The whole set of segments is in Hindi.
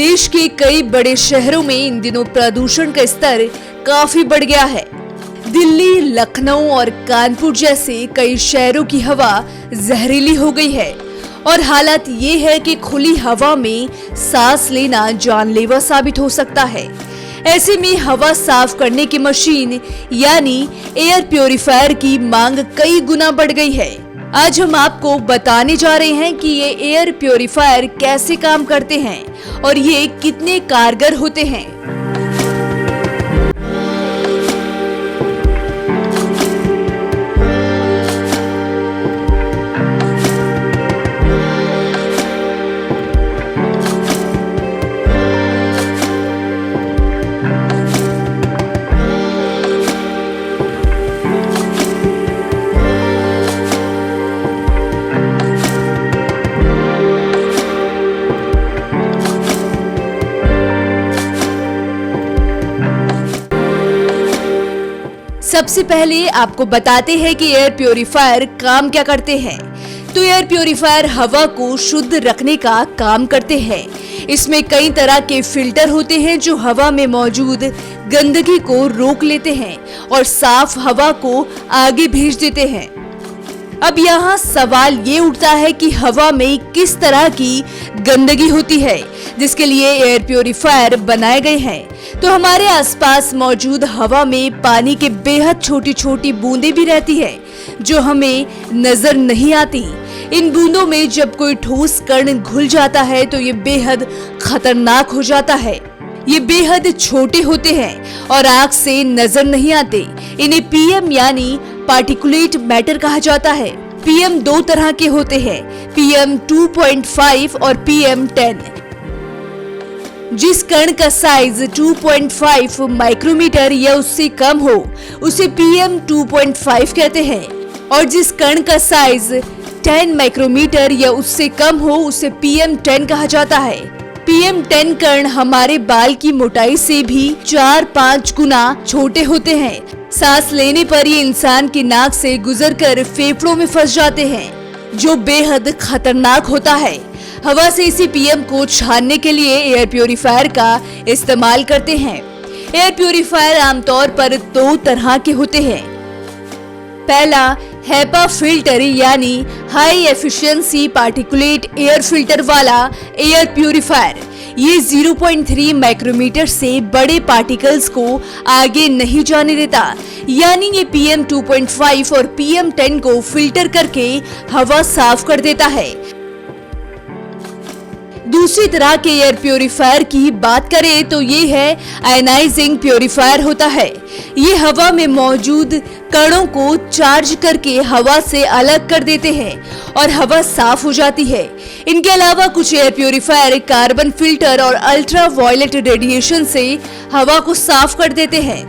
देश के कई बड़े शहरों में इन दिनों प्रदूषण का स्तर काफी बढ़ गया है। दिल्ली, लखनऊ और कानपुर जैसे कई शहरों की हवा जहरीली हो गई है और हालत ये है कि खुली हवा में सांस लेना जानलेवा साबित हो सकता है। ऐसे में हवा साफ करने की मशीन यानी एयर प्योरीफायर की मांग कई गुना बढ़ गई है। आज हम आपको बताने जा रहे हैं कि ये एयर प्योरीफायर कैसे काम करते हैं और ये कितने कारगर होते हैं। सबसे पहले आपको बताते हैं कि एयर प्योरीफायर काम क्या करते हैं। तो एयर प्योरीफायर हवा को शुद्ध रखने का काम करते हैं। इसमें कई तरह के फिल्टर होते हैं जो हवा में मौजूद गंदगी को रोक लेते हैं और साफ हवा को आगे भेज देते हैं। अब यहाँ सवाल ये उठता है कि हवा में किस तरह की गंदगी होती है जिसके लिए एयर प्योरीफायर बनाए गए हैं। तो हमारे आसपास मौजूद हवा में पानी के बेहद छोटी छोटी बूंदें भी रहती है जो हमें नजर नहीं आती। इन बूंदों में जब कोई ठोस कण घुल जाता है तो ये बेहद खतरनाक हो जाता है। ये बेहद छोटे होते हैं और आँख से नजर नहीं आते। इन्हें पीएम यानी पार्टिकुलेट मैटर कहा जाता है। पीएम दो तरह के होते हैं, पीएम 2.5 और पीएम 10। जिस कण का साइज 2.5 माइक्रोमीटर या उससे कम हो उसे पीएम 2.5 कहते हैं और जिस कण का साइज 10 माइक्रोमीटर या उससे कम हो उसे पीएम 10 कहा जाता है। पीएम 10 कण हमारे बाल की मोटाई से भी 4-5 गुना छोटे होते हैं। सांस लेने पर ये इंसान की नाक से गुजरकर फेफड़ों में फंस जाते हैं जो बेहद खतरनाक होता है। हवा से इसी पीएम को छानने के लिए एयर प्योरीफायर का इस्तेमाल करते हैं। एयर प्योरीफायर आमतौर पर दो तरह के होते हैं। पहला हेपा फिल्टर यानी high efficiency particulate air filter वाला एयर प्योरीफायर। ये 0.3 माइक्रोमीटर से बड़े पार्टिकल्स को आगे नहीं जाने देता, यानी ये पीएम 2.5 और पीएम 10 को फिल्टर करके हवा साफ कर देता है। दूसरी तरह के एयर प्योरीफायर की बात करें तो ये है आयनाइजिंग प्योरीफायर होता है। ये हवा में मौजूद कणों को चार्ज करके हवा से अलग कर देते हैं और हवा साफ हो जाती है। इनके अलावा कुछ एयर प्योरीफायर कार्बन फिल्टर और अल्ट्रा वायलेट रेडिएशन से हवा को साफ कर देते हैं।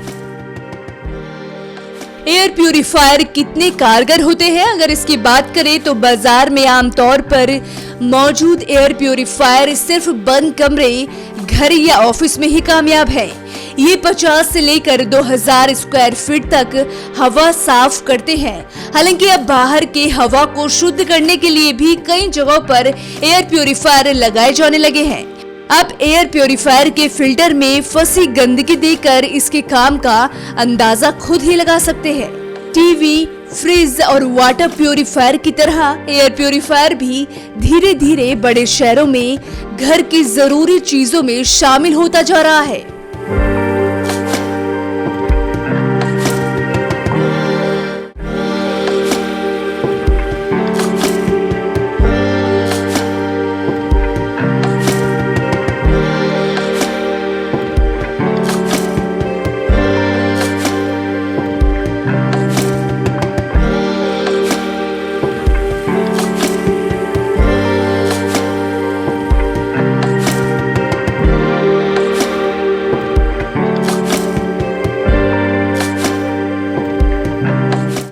एयर प्योरीफायर कितने कारगर होते हैं अगर इसकी बात करें तो बाजार में आमतौर पर मौजूद एयर प्योरीफायर सिर्फ बंद कमरे, घर या ऑफिस में ही कामयाब है। ये 50 से लेकर 2000 स्क्वायर फीट तक हवा साफ करते हैं। हालांकि अब बाहर के हवा को शुद्ध करने के लिए भी कई जगहों पर एयर प्योरीफायर लगाए जाने लगे हैं। आप एयर प्योरीफायर के फिल्टर में फंसी गंदगी देखकर इसके काम का अंदाजा खुद ही लगा सकते हैं। टीवी, फ्रिज और वाटर प्योरीफायर की तरह एयर प्योरीफायर भी धीरे धीरे बड़े शहरों में घर की जरूरी चीजों में शामिल होता जा रहा है।